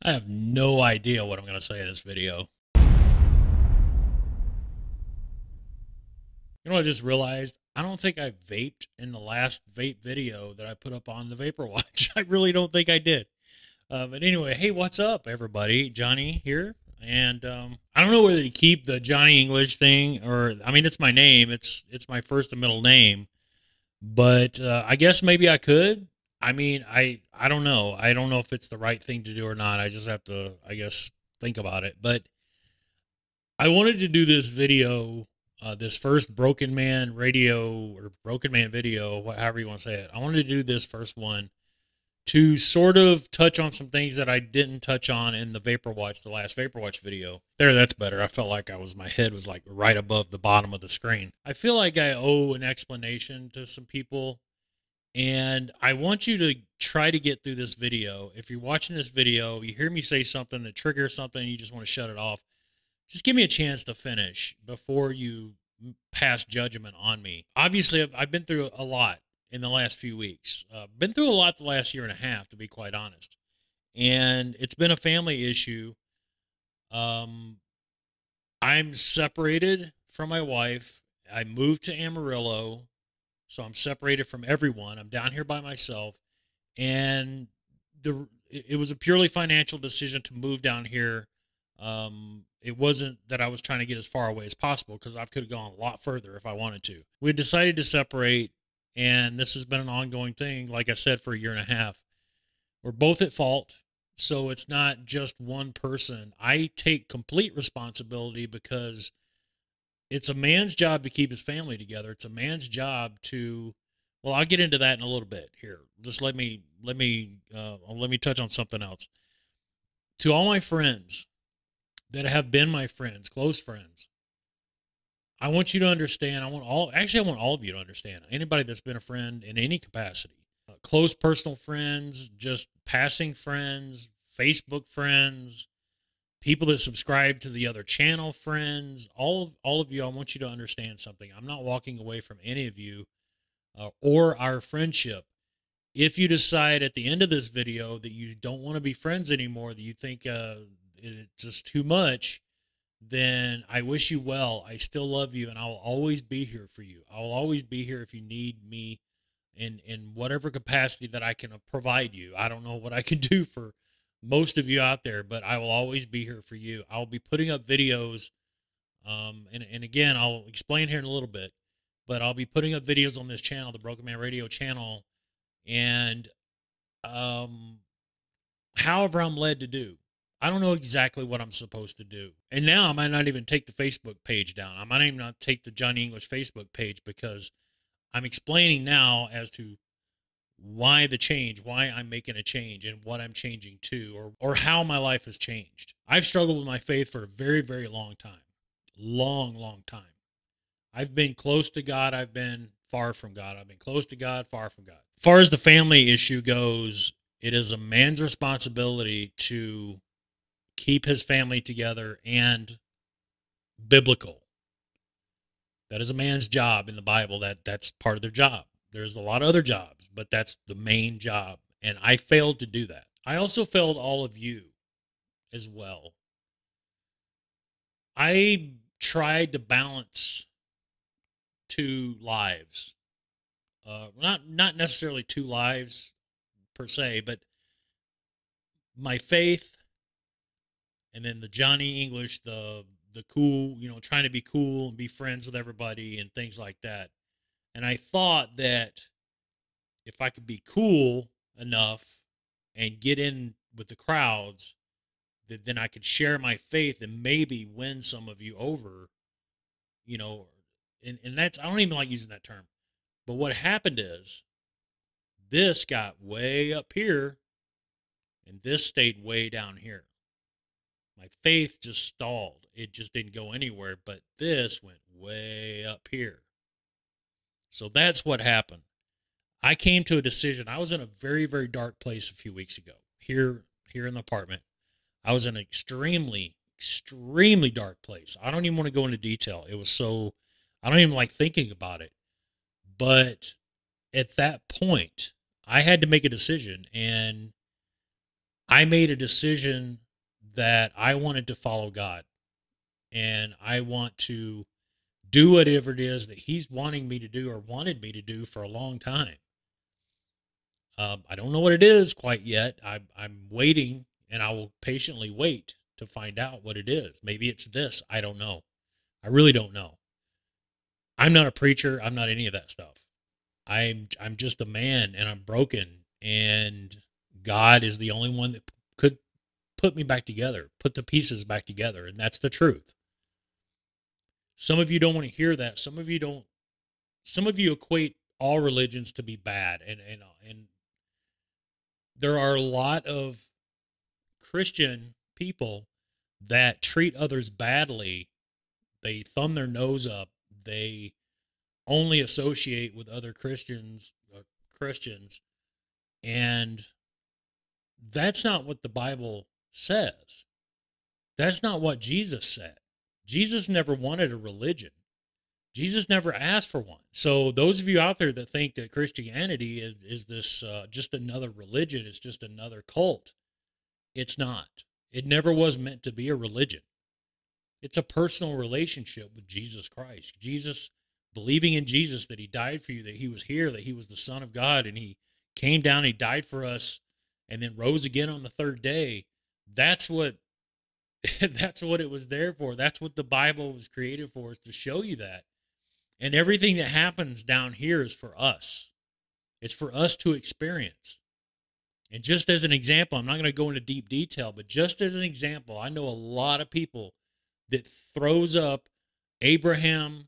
I have no idea what I'm going to say in this video. You know what I just realized? I don't think I vaped in the last vape video that I put up on the Vapor Watch. I really don't think I did. But anyway, hey, what's up, everybody? Johnny here. And I don't know whether to keep the Johnny English thing or, I mean, it's my name. It's my first and middle name. But I guess maybe I could. I mean, I don't know. I don't know if it's the right thing to do or not. I just have to, I guess, think about it. But I wanted to do this video, this first Broken Man radio or Broken Man video, however you want to say it. I wanted to do this first one to sort of touch on some things that I didn't touch on in the Vapor Watch, the last Vapor Watch video. There, that's better. I felt like my head was like right above the bottom of the screen. I feel like I owe an explanation to some people, and I want you to try to get through this video. If you're watching this video, you hear me say something that triggers something, and you just want to shut it off, just give me a chance to finish before you pass judgment on me. Obviously, I've been through a lot in the last few weeks. Been through a lot the last year and a half, to be quite honest. And it's been a family issue. I'm separated from my wife. I moved to Amarillo, so I'm separated from everyone. I'm down here by myself. And it was a purely financial decision to move down here. It wasn't that I was trying to get as far away as possible, because I could have gone a lot further if I wanted to. We decided to separate, and this has been an ongoing thing, like I said, for a year and a half. We're both at fault, so it's not just one person. I take complete responsibility because it's a man's job to keep his family together. It's a man's job to, well, I'll get into that in a little bit here. Just let me touch on something else. To all my friends that have been my friends, close friends, I want you to understand. I want all of you to understand. Anybody that's been a friend in any capacity, close personal friends, just passing friends, Facebook friends, people that subscribe to the other channel friends, all of you, I want you to understand something. I'm not walking away from any of you or our friendship. If you decide at the end of this video that you don't want to be friends anymore, that you think it's just too much, then I wish you well. I still love you, and I will always be here for you. I will always be here if you need me in whatever capacity that I can provide you. I don't know what I can do for most of you out there, but I will always be here for you. I'll be putting up videos, and again, I'll explain here in a little bit, but I'll be putting up videos on this channel, the Broken Man Radio channel, and however I'm led to do. I don't know exactly what I'm supposed to do. And now I might not even take the Facebook page down. I might even not take the Johnny English Facebook page, because I'm explaining now as to why the change, why I'm making a change, and what I'm changing to, or how my life has changed. I've struggled with my faith for a very, very long time. Long time. I've been close to God. I've been far from God. I've been close to God, far from God. As far as the family issue goes, it is a man's responsibility to keep his family together and biblical. That is a man's job in the Bible. That's part of their job. There's a lot of other jobs, but that's the main job. And I failed to do that. I also failed all of you as well. I tried to balance two lives. Not necessarily two lives per se, but my faith, and then the Johnny English, the cool, trying to be cool and be friends with everybody and things like that. And I thought that if I could be cool enough and get in with the crowds, that then I could share my faith and maybe win some of you over, and that's, I don't even like using that term. But what happened is this got way up here and this stayed way down here. My faith just stalled. It just didn't go anywhere, but this went way up here. So that's what happened. I came to a decision. I was in a very, very dark place a few weeks ago here in the apartment. I was in an extremely, extremely dark place. I don't even want to go into detail. It was so, I don't even like thinking about it. But at that point, I had to make a decision, and I made a decision that I wanted to follow God, and I want to do whatever it is that He's wanting me to do or wanted me to do for a long time. I don't know what it is quite yet. I'm waiting, and I will patiently wait to find out what it is. Maybe it's this. I don't know. I really don't know. I'm not a preacher. I'm not any of that stuff. I'm just a man, and I'm broken, and God is the only one that could put me back together, put the pieces back together, and that's the truth. Some of you don't want to hear that. Some of you don't. Some of you equate all religions to be bad, and there are a lot of Christian people that treat others badly. They thumb their nose up. They only associate with other Christians, and that's not what the Bible says. That's not what Jesus said. Jesus never wanted a religion. Jesus never asked for one. So those of you out there that think that Christianity is this just another religion, it's just another cult, it's not. It never was meant to be a religion. It's a personal relationship with Jesus Christ. Jesus, believing in Jesus, that He died for you, that He was here, that He was the Son of God, and He came down, He died for us, and then rose again on the third day. That's what that's what it was there for. That's what the Bible was created for, is to show you that. And everything that happens down here is for us. It's for us to experience. And just as an example, I'm not going to go into deep detail, but just as an example, I know a lot of people that throws up Abraham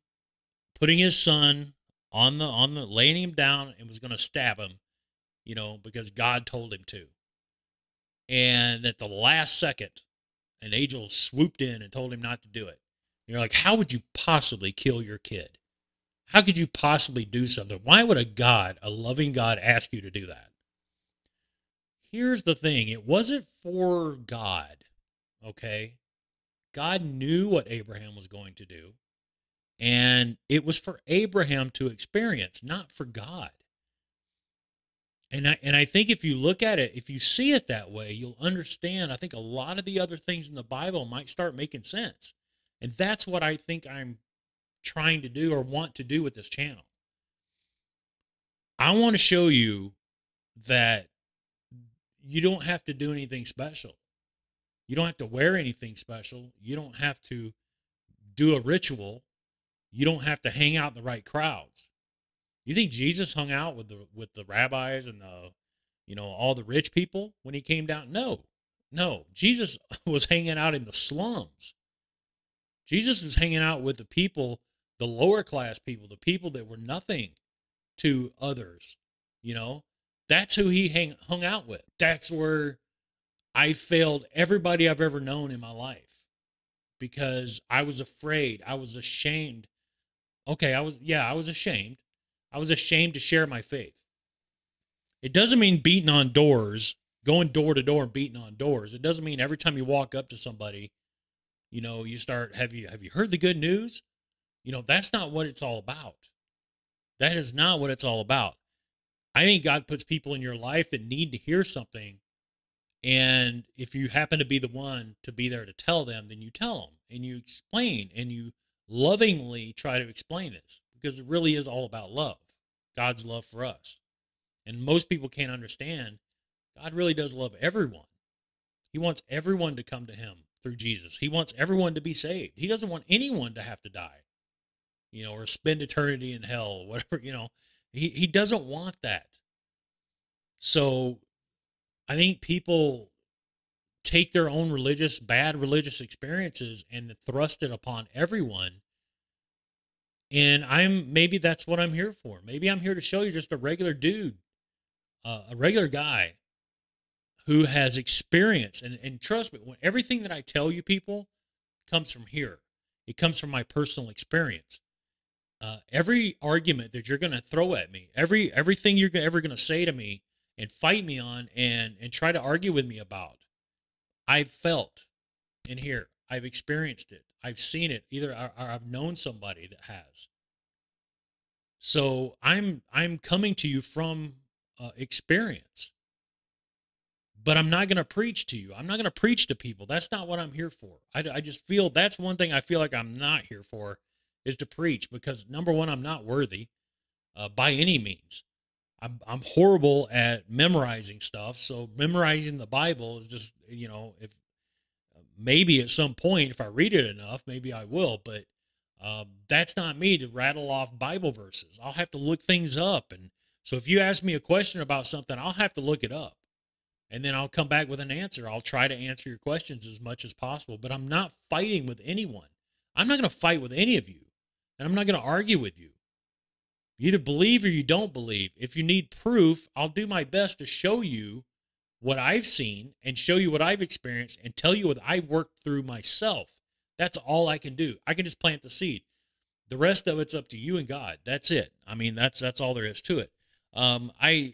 putting his son on the laying him down and was going to stab him, because God told him to. And at the last second, an angel swooped in and told him not to do it. And you're like, how would you possibly kill your kid? How could you possibly do something? Why would a loving God, ask you to do that? Here's the thing. It wasn't for God, okay? God knew what Abraham was going to do, and it was for Abraham to experience, not for God. And I think if you look at it, if you see it that way, you'll understand. I think a lot of the other things in the Bible might start making sense. And that's what I think I'm trying to do or want to do with this channel. I want to show you that you don't have to do anything special. You don't have to wear anything special. You don't have to do a ritual. You don't have to hang out in the right crowds. You think Jesus hung out with the rabbis and all the rich people when He came down? No. Jesus was hanging out in the slums. Jesus was hanging out with the people, the lower class people, the people that were nothing to others. That's who He hung out with. That's where I failed everybody I've ever known in my life, because I was afraid. I was ashamed. Okay, I was ashamed. I was ashamed to share my faith. It doesn't mean beating on doors, going door to door and beating on doors. It doesn't mean every time you walk up to somebody, you start, have you heard the good news? That's not what it's all about. That is not what it's all about. I think God puts people in your life that need to hear something. And if you happen to be the one to be there to tell them, then you tell them and you explain and you lovingly try to explain this, because it really is all about love, God's love for us. And most people can't understand God really does love everyone. He wants everyone to come to Him through Jesus. He wants everyone to be saved. He doesn't want anyone to have to die, or spend eternity in hell, whatever, he doesn't want that. So I think people take their own bad religious experiences and thrust it upon everyone. And maybe that's what I'm here for. Maybe I'm here to show you just a regular dude, a regular guy who has experience. And trust me, when everything that I tell you people comes from here. It comes from my personal experience. Every argument that you're going to throw at me, everything you're ever going to say to me and fight me on and try to argue with me about, I've felt in here. I've experienced it. I've seen it. Either or I've known somebody that has. So I'm coming to you from experience. but I'm not going to preach to you. I'm not going to preach to people. That's not what I'm here for. I just feel that's one thing I feel like I'm not here for, is to preach, because number one, I'm not worthy by any means. I'm horrible at memorizing stuff. So memorizing the Bible is just, if maybe at some point, if I read it enough, maybe I will, but that's not me to rattle off Bible verses. I'll have to look things up. And so if you ask me a question about something, I'll have to look it up, and then I'll come back with an answer. I'll try to answer your questions as much as possible, but I'm not fighting with anyone. I'm not going to fight with any of you, and I'm not going to argue with you. You either believe or you don't believe. If you need proof, I'll do my best to show you what I've seen and show you what I've experienced and tell you what I've worked through myself. That's all I can do. I can just plant the seed. The rest of it's up to you and God. That's it. I mean, that's all there is to it. I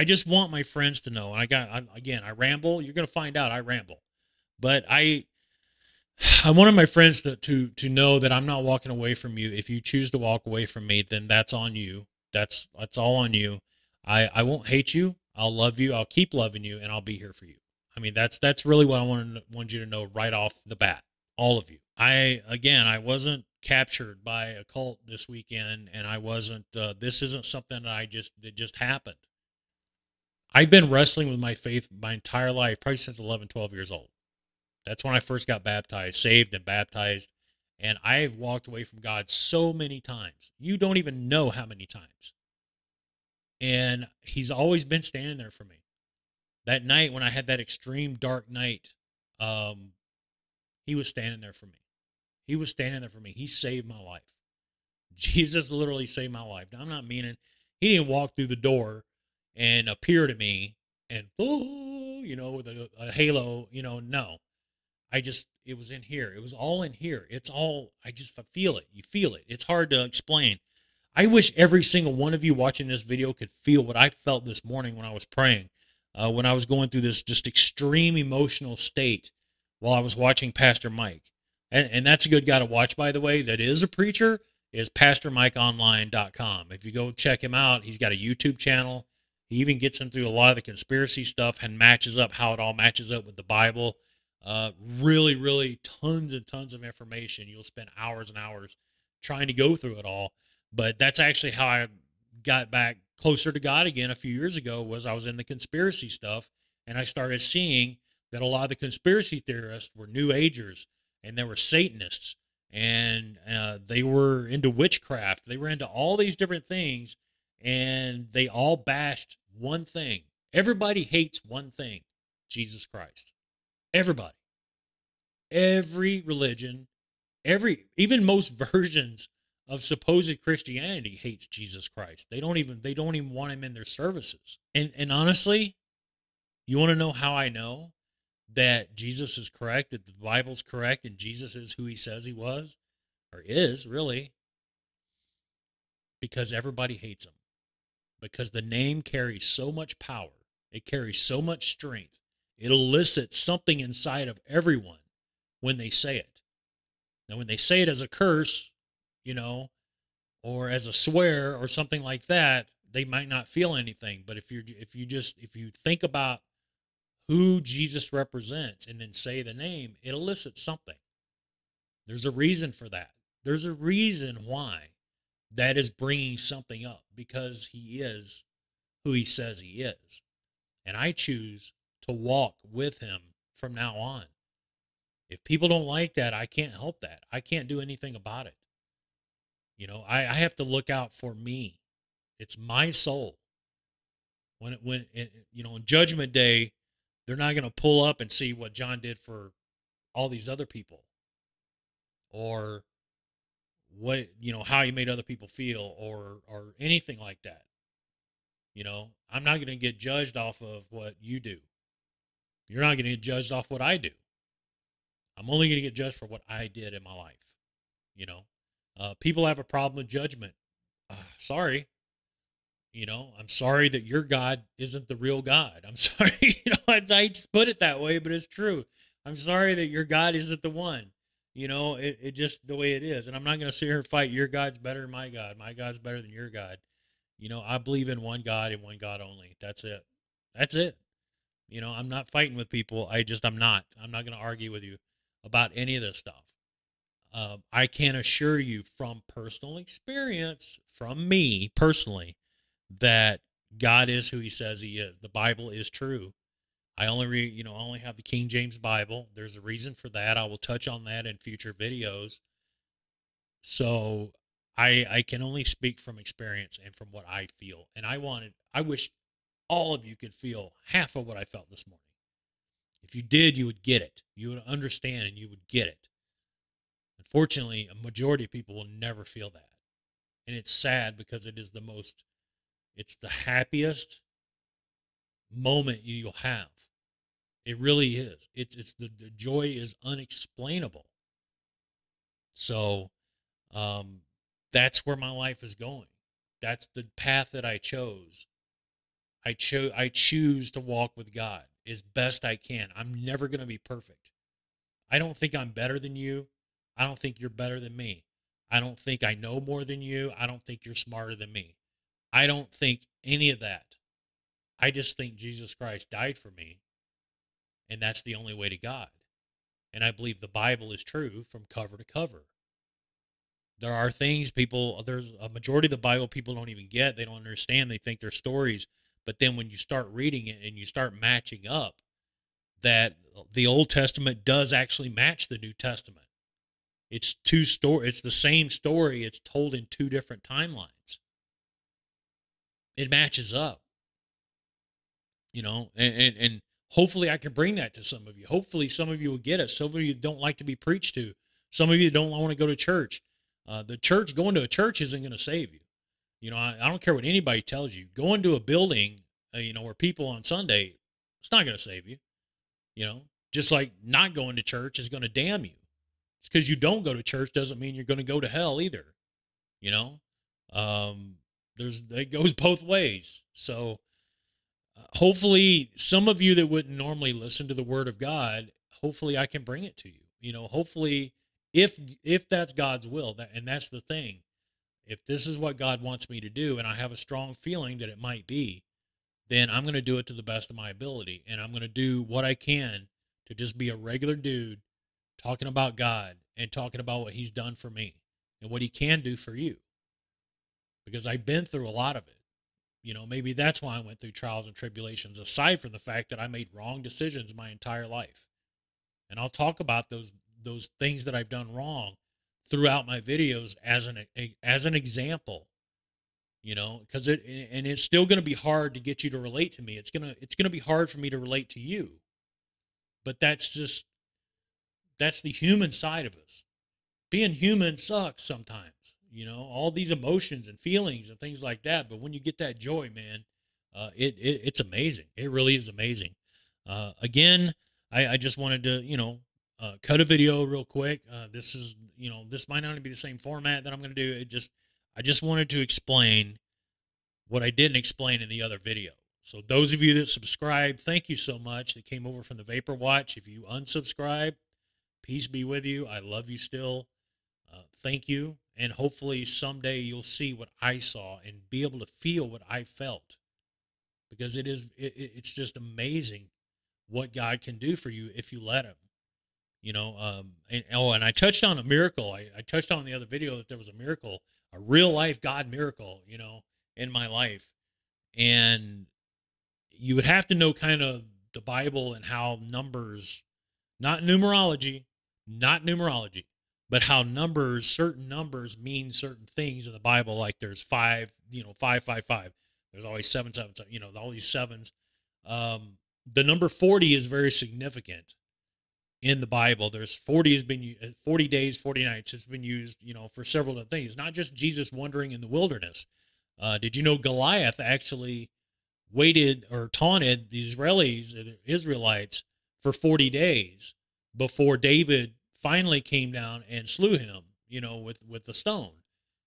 just want my friends to know. I ramble. You're going to find out I ramble, but I wanted my friends to know that I'm not walking away from you. If you choose to walk away from me, then that's on you. That's all on you. I won't hate you. I'll love you. I'll keep loving you, and I'll be here for you. I mean, that's really what I want you to know right off the bat, all of you. I wasn't captured by a cult this weekend, and I wasn't. This isn't something that just happened. I've been wrestling with my faith my entire life, probably since 11, 12 years old. That's when I first got baptized, saved and baptized. And I've walked away from God so many times. You don't even know how many times. And he's always been standing there for me. That night when I had that extreme dark night, he was standing there for me. He was standing there for me. He saved my life. Jesus literally saved my life. Now, I'm not meaning he didn't walk through the door and appear to me and, with a halo, no. It was in here. It was all in here. I just feel it. You feel it. It's hard to explain. I wish every single one of you watching this video could feel what I felt this morning when I was praying, when I was going through this just extreme emotional state while I was watching Pastor Mike. And that's a good guy to watch, by the way, that is a preacher, is PastorMikeOnline.com. If you go check him out, he's got a YouTube channel. He even gets into a lot of the conspiracy stuff and matches up how it all matches up with the Bible. Really, really tons and tons of information. You'll spend hours and hours trying to go through it all. But that's actually how I got back closer to God again a few years ago, was I was in the conspiracy stuff, and I started seeing that a lot of the conspiracy theorists were New Agers, and they were Satanists, and they were into witchcraft. They were into all these different things, and they all bashed one thing. Everybody hates one thing: Jesus Christ. Everybody. Every religion, even most versions of supposed Christianity hates Jesus Christ. They don't even want him in their services. And honestly, you want to know how I know that Jesus is correct, that the Bible's correct, and Jesus is who he says he was, or is, really? Because everybody hates him. Because the name carries so much power. It carries so much strength. It elicits something inside of everyone when they say it. Now, when they say it as a curse, or as a swear or something like that, they might not feel anything. But if you think about who Jesus represents and then say the name, it elicits something. There's a reason for that. There's a reason why that is bringing something up, because he is who he says he is. And I choose to walk with him from now on. If people don't like that, I can't help that. I can't do anything about it. I have to look out for me. It's my soul. On Judgment Day, they're not going to pull up and see what John did for all these other people, or what, how he made other people feel, or anything like that. I'm not going to get judged off of what you do. You're not going to get judged off what I do. I'm only going to get judged for what I did in my life. People have a problem with judgment. Sorry. I'm sorry that your God isn't the real God. I'm sorry. I just put it that way, but it's true. I'm sorry that your God isn't the one. It just the way it is. And I'm not going to sit here and fight. Your God's better than my God. My God's better than your God. I believe in one God and one God only. That's it. That's it. I'm not fighting with people. I'm not. I'm not going to argue with you about any of this stuff. I can assure you from personal experience, from me personally, that God is who he says he is. The Bible is true. I only I only have the King James Bible. There's a reason for that. I will touch on that in future videos. So I can only speak from experience and from what I feel. And I wish all of you could feel half of what I felt this morning. If you did, you would get it. You would understand and you would get it. Unfortunately, a majority of people will never feel that. And it's sad because it's the happiest moment you'll have. It really is. The joy is unexplainable. So, that's where my life is going. That's the path that I chose. I choose to walk with God as best I can. I'm never going to be perfect. I don't think I'm better than you. I don't think you're better than me. I don't think I know more than you. I don't think you're smarter than me. I don't think any of that. I just think Jesus Christ died for me, and that's the only way to God. And I believe the Bible is true from cover to cover. There are things there's a majority of the Bible people don't even get. They don't understand. They think they're stories. But then when you start reading it and you start matching up, that the Old Testament does actually match the New Testament. It's it's the same story. It's told in two different timelines. It matches up, and hopefully I can bring that to some of you. Hopefully some of you will get it. Some of you don't like to be preached to. Some of you don't want to go to church. Going to a church isn't going to save you. I don't care what anybody tells you. Going to a building, where people on Sunday, it's not going to save you. Just like not going to church is going to damn you. It's because you don't go to church doesn't mean you're going to go to hell either. It goes both ways. So hopefully some of you that wouldn't normally listen to the word of God, hopefully I can bring it to you. Hopefully if that's God's will, and that's the thing. If this is what God wants me to do, and I have a strong feeling that it might be, then I'm going to do it to the best of my ability. And I'm going to do what I can to just be a regular dude talking about God and talking about what he's done for me and what he can do for you. Because I've been through a lot of it. Maybe that's why I went through trials and tribulations, aside from the fact that I made wrong decisions my entire life. And I'll talk about those things that I've done wrong throughout my videos as an example, because it's still going to be hard to get you to relate to me. It's going to be hard for me to relate to you, but that's the human side of us. Being human sucks sometimes, all these emotions and feelings and things like that. But when you get that joy, man, it's amazing. It really is amazing. Again, I just wanted to, cut a video real quick. This might not be the same format that I'm going to do. I just wanted to explain what I didn't explain in the other video. So those of you that subscribe, thank you so much. That came over from the Vapor Watch. If you unsubscribe, peace be with you. I love you still. Thank you. And hopefully someday you'll see what I saw and be able to feel what I felt, because it's just amazing what God can do for you if you let him. And I touched on a miracle. I touched on in the other video that there was a miracle, a real life God miracle, in my life. And you would have to know kind of the Bible and how numbers, not numerology, but how certain numbers mean certain things in the Bible. Like there's 5, 555. There's always 777, all these sevens. The number 40 is very significant in the Bible. There's 40 days, 40 nights. It's been used, for several different things. Not just Jesus wandering in the wilderness. Did you know Goliath actually waited or taunted the Israelites for 40 days before David finally came down and slew him, with the stone.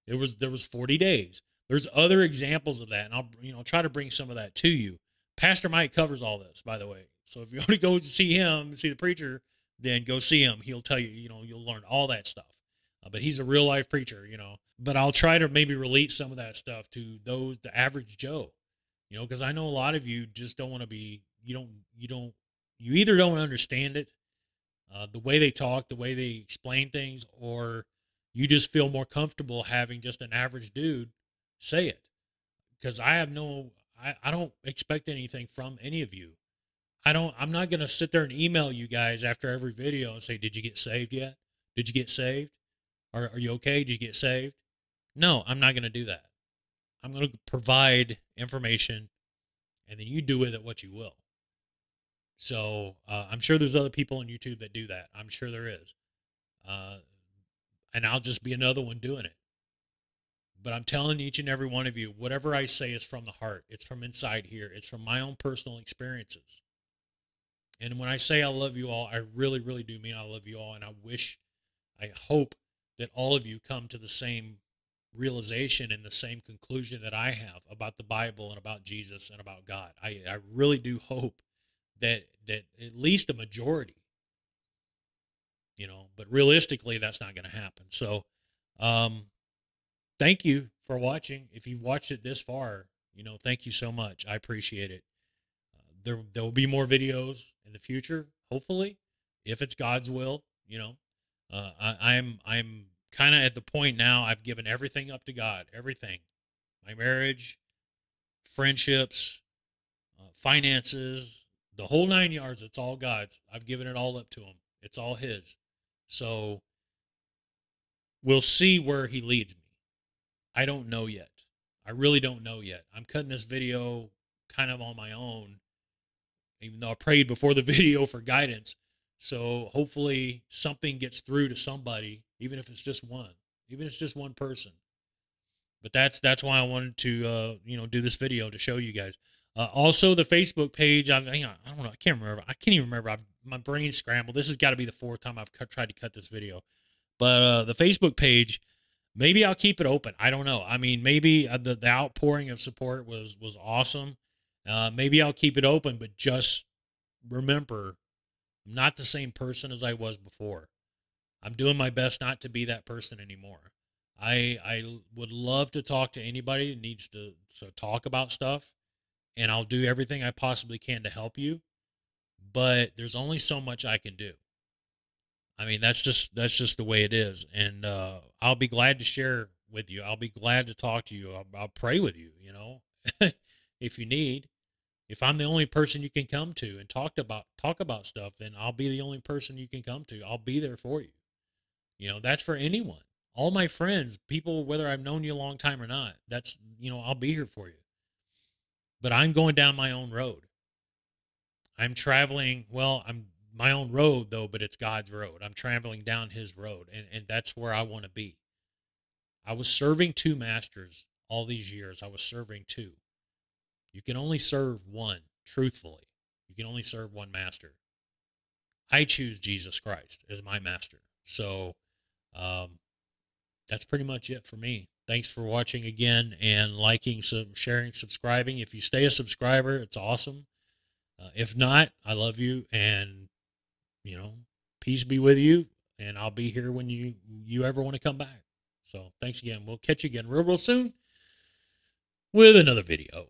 There was 40 days. There's other examples of that, and I'll try to bring some of that to you. Pastor Mike covers all this, by the way. So if you want to go see him, see the preacher, then go see him. He'll tell you, you'll learn all that stuff. But he's a real life preacher, But I'll try to maybe relate some of that stuff to the average Joe, because I know a lot of you just don't want to be, you either don't understand it, the way they talk, the way they explain things, or you just feel more comfortable having just an average dude say it. Because I don't expect anything from any of you. I'm not going to sit there and email you guys after every video and say, did you get saved yet? Did you get saved? Are you okay? Did you get saved? No, I'm not going to do that. I'm going to provide information, and then you do with it what you will. So I'm sure there's other people on YouTube that do that. I'm sure there is. And I'll just be another one doing it. But I'm telling each and every one of you, whatever I say is from the heart. It's from inside here. It's from my own personal experiences. And when I say I love you all, I really, really do mean I love you all. And I hope that all of you come to the same realization and the same conclusion that I have about the Bible and about Jesus and about God. I really do hope that at least a majority, but realistically, that's not going to happen. So, thank you for watching. If you've watched it this far, thank you so much. I appreciate it. There will be more videos in the future, hopefully, if it's God's will. I'm kind of at the point now. I've given everything up to God. Everything, my marriage, friendships, finances, the whole 9 yards. It's all God's. I've given it all up to Him. It's all His. So we'll see where He leads me. I don't know yet. I really don't know yet. I'm cutting this video kind of on my own, even though I prayed before the video for guidance. So hopefully something gets through to somebody, even if it's just one, even if it's just one person. But that's why I wanted to do this video to show you guys. Also, the Facebook page. I don't know. I can't remember. I can't even remember. My brain scrambled. This has got to be the fourth time I've tried to cut this video. But the Facebook page, maybe I'll keep it open. I don't know. I mean, maybe the outpouring of support was awesome. Maybe I'll keep it open, but just remember, I'm not the same person as I was before. I'm doing my best not to be that person anymore. I would love to talk to anybody that needs to talk about stuff, and I'll do everything I possibly can to help you. But there's only so much I can do. I mean, that's just the way it is. And I'll be glad to share with you. I'll be glad to talk to you. I'll pray with you, if you need. If I'm the only person you can come to and talk about stuff, then I'll be the only person you can come to. I'll be there for you. That's for anyone. All my friends, people, whether I've known you a long time or not, that's, I'll be here for you. But I'm going down my own road. I'm traveling, I'm my own road though, but it's God's road. I'm traveling down His road, and that's where I want to be. I was serving two masters all these years. I was serving two. You can only serve one, truthfully. You can only serve one master. I choose Jesus Christ as my master. So that's pretty much it for me. Thanks for watching again, and liking, sharing, subscribing. If you stay a subscriber, it's awesome. If not, I love you, and peace be with you, and I'll be here when you ever want to come back. So thanks again. We'll catch you again real soon with another video.